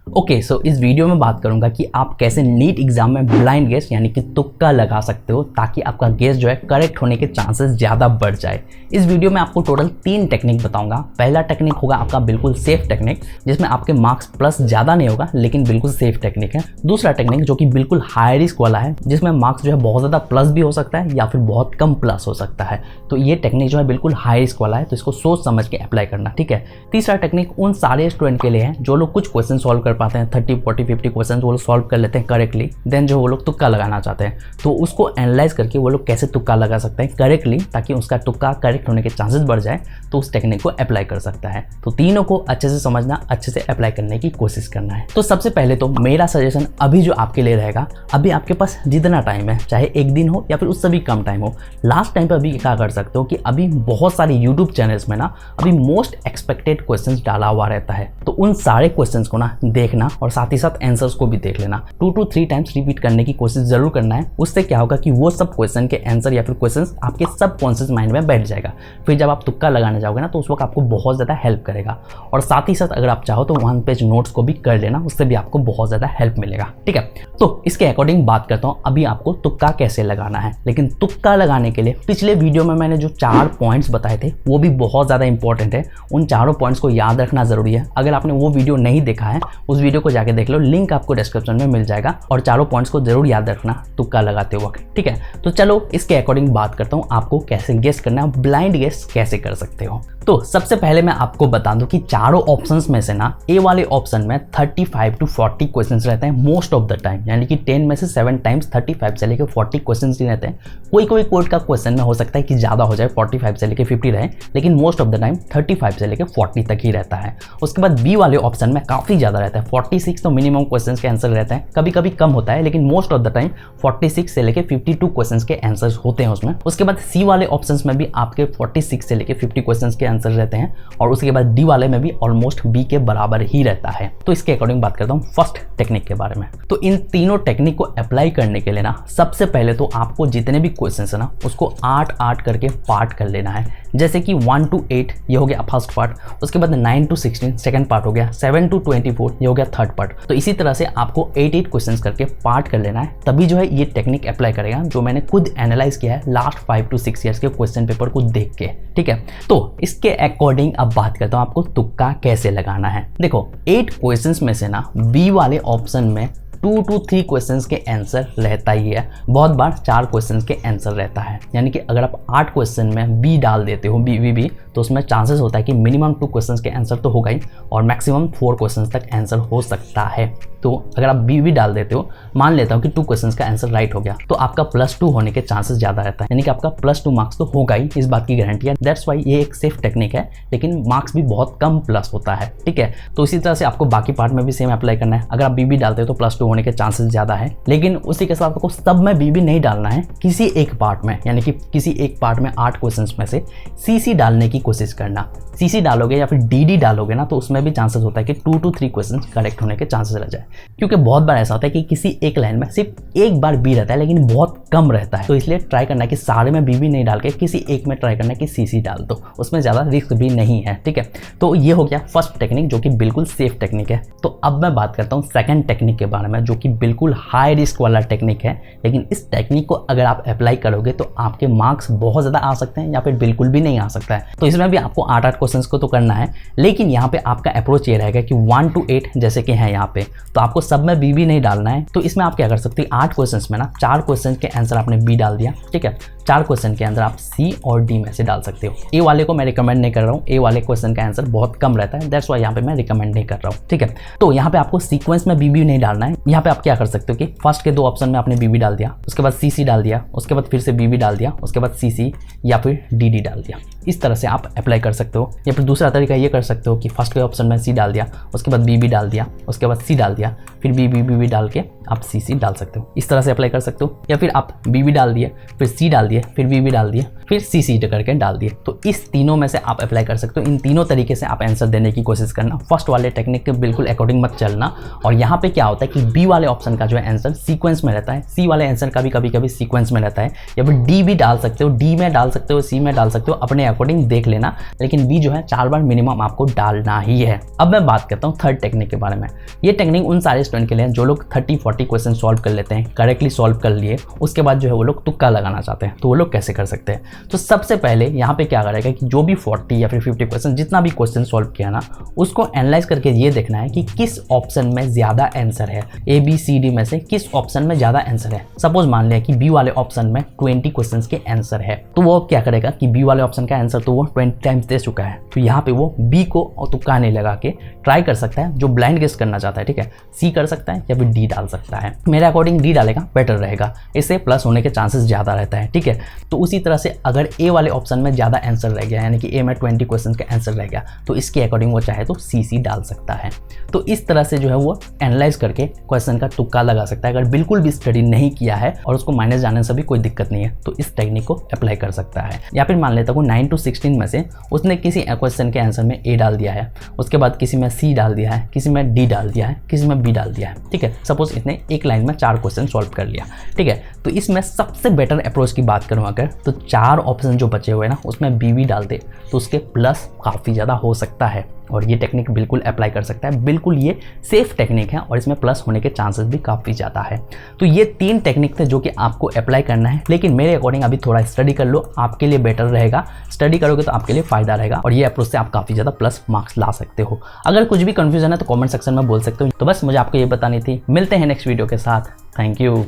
Okay, सो इस video में बात करूंगा कि आप कैसे नीट एग्जाम में ब्लाइंड गेस यानी कि तुक्का लगा सकते हो ताकि आपका गेस जो है करेक्ट होने के चांसेस ज़्यादा बढ़ जाए। इस वीडियो में आपको टोटल 3 टेक्निक बताऊंगा। पहला टेक्निक होगा आपका बिल्कुल सेफ टेक्निक, जिसमें आपके मार्क्स प्लस ज़्यादा नहीं होगा लेकिन बिल्कुल सेफ टेक्निक है। दूसरा टेक्निक जो कि बिल्कुल हाई रिस्क वाला है, जिसमें मार्क्स जो है बहुत ज़्यादा प्लस भी हो सकता है या फिर बहुत कम प्लस हो सकता है। तो ये टेक्निक जो है बिल्कुल हाई रिस्क वाला है, तो इसको सोच समझ के अप्लाई करना, ठीक है। तीसरा टेक्निक उन सारे स्टूडेंट के लिए है जो लोग कुछ क्वेश्चन सॉल्व कर पाते हैं, 30, 40, 50 क्वेश्चन वो लोग सॉल्व कर लेते हैं करेक्टली, देन जो वो लोग तुक्का लगाना चाहते हैं तो उसको एनालाइज करके वो लोग कैसे तुक्का लगा सकते हैं करेक्टली ताकि उसका तुक्का करेक्ट होने के चांसेस बढ़ जाए, तो उस टेक्निक को अप्लाई कर सकता है। तो तीनों को अच्छे से समझना, अच्छे से अप्लाई करने की कोशिश करना है। तो सबसे पहले तो मेरा सजेशन अभी जो आपके लिए रहेगा, अभी आपके पास जितना टाइम है, चाहे एक दिन हो या फिर उससे भी कम टाइम हो, लास्ट टाइम पे अभी क्या कर सकते हो कि अभी बहुत सारे यूट्यूब चैनल्स में ना अभी मोस्ट एक्सपेक्टेड क्वेश्चंस डाला हुआ रहता है, तो उन सारे क्वेश्चंस को ना देखना और साथ ही साथ आंसर्स को भी देख लेना। 2 to 3 टाइम्स रिपीट करने की कोशिश जरूर करना है। उससे क्या होगा कि वो सब क्वेश्चन के आंसर या फिर क्वेश्चंस आपके सबकॉन्शियस माइंड में बैठ जाएगा। फिर जब आप तुक्का लगाने जाओगे ना तो उस वक्त आपको बहुत ज़्यादा हेल्प करेगा। और साथ ही साथ अगर आप चाहो तो 1 पेज नोट्स को भी कर लेना, उससे भी आपको बहुत ज़्यादा हेल्प मिलेगा, ठीक है। तो इसके अकॉर्डिंग बात करता हूँ अभी आपको तुक्का कैसे लगाना है। लेकिन तुक्का लगाने के लिए पिछले वीडियो में मैंने जो 4 पॉइंट्स बताए थे वो भी बहुत ज़्यादा इंपॉर्टेंट है। उन चारों पॉइंट्स को याद रखना जरूरी है। अगर आपने वो वीडियो नहीं देखा है, उस वीडियो को जाके देख लो, लिंक आपको डिस्क्रिप्शन में मिल जाएगा। और चारों पॉइंट्स को जरूर याद रखना तुक्का लगाते वक्त, ठीक है। तो चलो इसके अकॉर्डिंग बात करता हूँ आपको कैसे गेस करना है, ब्लाइंड गेस कैसे कर सकते हो। तो सबसे पहले मैं आपको बता दूं कि चारों ऑप्शंस में से ना ए वाले ऑप्शन में 35 to 40 क्वेश्चंस रहते हैं मोस्ट ऑफ द टाइम, यानी कि 10 में से 7 टाइम्स 35 से लेकर 40 क्वेश्चंस ही रहते हैं। कोई कोई कोड का क्वेश्चन में हो सकता है कि ज़्यादा हो जाए, 45 से लेकर 50 रहे, लेकिन मोस्ट ऑफ द टाइम 35 से लेकर 40 तक ही रहता है। उसके बाद बी वाले ऑप्शन में काफ़ी ज़्यादा रहता है, 46 तो मिनिमम क्वेश्चन के आंसर रहते हैं, कभी कभी कम होता है लेकिन मोस्ट ऑफ द टाइम 46 से लेकर 52 क्वेश्चन के आंसर होते हैं उसमें। उसके बाद सी वाले ऑप्शन में भी आपके 46 से लेकर 50 क्वेश्चन के आंसर रहते हैं, और उसके बाद डी वाले में भी ऑलमोस्ट बी के बराबर ही रहता है। तो इसके अकॉर्डिंग बात करता हूँ फर्स्ट टेक्निक के बारे में। तो इन तीनों टेक्निक को अप्लाई करने के लिए ना सबसे पहले तो आपको जितने भी क्वेश्चन है ना उसको 8-8 करके पार्ट कर लेना है। जैसे कि 1 to 8 ये हो गया फर्स्ट पार्ट, उसके बाद 9 to 16 सेकंड पार्ट हो गया, 7 to 24 ये हो गया थर्ड पार्ट। तो इसी तरह से आपको 8-8 क्वेश्चंस करके पार्ट कर लेना है, तभी जो है ये टेक्निक अप्लाई करेगा, जो मैंने खुद एनालाइज किया है लास्ट 5 to 6 ईयर्स के क्वेश्चन पेपर को देख के, ठीक है। तो इसके अकॉर्डिंग अब बात करता हूँ आपको तुक्का कैसे लगाना है। देखो 8 क्वेश्चंस में से ना बी वाले ऑप्शन में 2 to 3 क्वेश्चंस के आंसर रहता ही है, बहुत बार 4 क्वेश्चंस के आंसर रहता है। यानी कि अगर आप 8 क्वेश्चन में बी डाल देते हो, बी तो उसमें चांसेस होता है कि मिनिमम 2 क्वेश्चंस के आंसर तो होगा ही और मैक्सिमम 4 क्वेश्चंस तक आंसर हो सकता है। तो अगर आप बी डाल देते हो, मान लेता हूँ कि 2 क्वेश्चंस का आंसर राइट हो गया, तो आपका +2 होने के चांसेस ज़्यादा रहता है, यानी कि आपका +2 मार्क्स तो होगा ही, इस बात की गारंटी है। दैट्स वाई ये एक सेफ टेक्निक है, लेकिन मार्क्स भी बहुत कम प्लस होता है, ठीक है। तो इसी तरह से आपको बाकी पार्ट में भी सेम अप्लाई करना है। अगर आप बी डालते हो तो +2 होने के चांसेस ज़्यादा है, लेकिन उसी के साथ आपको सब में बी नहीं डालना है, किसी एक पार्ट में, यानी कि किसी एक पार्ट में 8 क्वेश्चंस में से सी डालने की कोशिश करना। सी डालोगे या फिर डी डालोगे ना तो उसमें भी चांसेस होता है कि 2 to 3 क्वेश्चंस करेक्ट होने के चांसेस रह जाए, क्योंकि बहुत बार ऐसा होता है कि किसी एक लाइन में सिर्फ एक बार बी रहता है लेकिन बहुत कम रहता है। तो इसलिए ट्राई करना है कि सारे में बी नहीं डाल के किसी एक में ट्राई करना है कि सी डाल दो, उसमें ज़्यादा रिस्क भी नहीं है, ठीक है। तो ये हो गया फर्स्ट टेक्निक जो कि बिल्कुल सेफ टेक्निक है। तो अब मैं बात करता हूँ सेकेंड टेक्निक के बारे में, जो कि बिल्कुल हाई रिस्क वाला टेक्निक है, लेकिन इस टेक्निक को अगर आप अप्लाई करोगे तो आपके मार्क्स बहुत ज़्यादा आ सकते हैं या फिर बिल्कुल भी नहीं आ सकता है। तो इसमें भी आपको 8-8 क्वेश्चंस को तो करना है, लेकिन यहाँ पे आपका अप्रोच ये रहेगा कि 1 to 8 जैसे कि है यहाँ पे, तो आपको सब में बी नहीं डालना है। तो इसमें आप क्या कर सकते हैं, 8 क्वेश्चंस में ना 4 क्वेश्चन के आंसर आपने बी डाल दिया, ठीक है। 4 क्वेश्चन के अंदर आप सी और डी में से डाल सकते हो। ए वाले को मैं रिकमेंड नहीं कर रहा हूँ, ए वाले क्वेश्चन का आंसर बहुत कम रहता है, दैट्स वाई यहाँ पे मैं रिकमेंड नहीं कर रहा हूँ, ठीक है। तो यहाँ पे आपको सीक्वेंस में बी नहीं डालना है। यहाँ पे आप क्या कर सकते हो कि फर्स्ट के 2 ऑप्शन में आपने बी डाल दिया, उसके बाद सी डाल दिया, उसके बाद फिर से बी डाल दिया, उसके बाद सी या फिर डी डाल दिया। इस तरह से आप अप्लाई कर सकते हो। या फिर दूसरा तरीका ये कर सकते हो कि फर्स्ट के ऑप्शन में सी डाल दिया, उसके बाद बी डाल दिया, उसके बाद सी डाल दिया, फिर बी डाल के आप CC डाल सकते हो। इस तरह से अप्लाई कर सकते हो, या फिर आप BB डाल दिए, फिर C डाल दिए, फिर BB डाल दिए, फिर CC करके डाल दिए। तो इस तीनों में से आप अप्लाई कर सकते हो। इन तीनों तरीके से आप आंसर देने की कोशिश करना। फर्स्ट वाले टेक्निक के बिल्कुल अकॉर्डिंग मत चलना। और यहाँ पे क्या होता है कि B वाले ऑप्शन का जो है आंसर सीक्वेंस में रहता है, C वाले आंसर का भी कभी कभी सीक्वेंस में रहता है, या फिर D भी डाल सकते हो, D में डाल सकते हो, C में डाल सकते हो, अपने अकॉर्डिंग देख लेना। लेकिन B जो है 4 बार मिनिमम आपको डालना ही है। अब मैं बात करता हूँ थर्ड टेक्निक के बारे में। ये टेक्निक उन सारे स्टूडेंट के लिए जो लोग 30-40 क्वेश्चन सॉल्व कर लेते हैं, करेक्टली सॉल्व कर लिए, उसके बाद जो है वो लोग तुक्का लगाना चाहते हैं। तो वो लोग कैसे कर सकते हैं? तो सबसे पहले यहाँ पे क्या करेगा कि जो भी 40 या फिर 50 क्वेश्चन, जितना भी क्वेश्चन सॉल्व किया ना, उसको एनालाइज करके ये देखना है कि किस ऑप्शन में ज्यादा आंसर है। ABCD में से किस ऑप्शन में ज्यादा आंसर है। सपोज मान लिया कि B वाले ऑप्शन में 20 क्वेश्चंस के आंसर है, तो वो क्या करेगा कि B वाले ऑप्शन का आंसर तो वो 20 टाइम्स दे चुका है, तो यहाँ पे वो B को तुक्का नहीं लगा के ट्राई कर सकता है। जो ब्लाइंड गेस करना चाहता है, ठीक है, C कर सकता है या फिर D डाल सकता है। मेरे अकॉर्डिंग D डालेगा बेटर रहेगा, इससे प्लस होने के चांसेस ज्यादा रहता है, ठीक है। तो उसी तरह से अगर A वाले ऑप्शन में ज्यादा आंसर रह गया, यानी कि A में 20 क्वेश्चन का आंसर रह गया, तो इसके अकॉर्डिंग वो चाहे तो CC डाल सकता है। तो इस तरह से जो है वो एनालाइज करके क्वेश्चन का तुक्का लगा सकता है। अगर बिल्कुल भी स्टडी नहीं किया है और उसको माइनस जाने से भी कोई दिक्कत नहीं है, तो इस टेक्निक को अप्लाई कर सकता है। या फिर मान लेता हूँ 9 to 16 में से उसने किसी क्वेश्चन के आंसर में A डाल दिया है, उसके बाद किसी में C डाल दिया है, किसी में D डाल दिया है, किसी में B डाल दिया है, ठीक है। सपोज इसने एक लाइन में 4 क्वेश्चन सॉल्व कर लिया, ठीक है। तो इसमें सबसे बेटर अप्रोच की बात करूँ अगर, तो 4 ऑप्शन जो बचे हुए ना, उसमें BB डाल दे तो उसके प्लस काफ़ी ज़्यादा हो सकता है। और ये टेक्निक बिल्कुल अप्लाई कर सकता है। बिल्कुल ये सेफ टेक्निक है और इसमें प्लस होने के चांसेस भी काफ़ी ज़्यादा है। तो ये 3 टेक्निक थे जो कि आपको अप्लाई करना है, लेकिन मेरे अकॉर्डिंग अभी थोड़ा स्टडी कर लो, आपके लिए बेटर रहेगा। स्टडी करोगे तो आपके लिए फ़ायदा रहेगा और ये अप्रोच से आप काफ़ी ज़्यादा प्लस मार्क्स ला सकते हो। अगर कुछ भी कन्फ्यूजन है तो कॉमेंट सेक्शन में बोल सकते हो। तो बस मुझे आपको ये बतानी थी। मिलते हैं नेक्स्ट वीडियो के साथ। Thank you.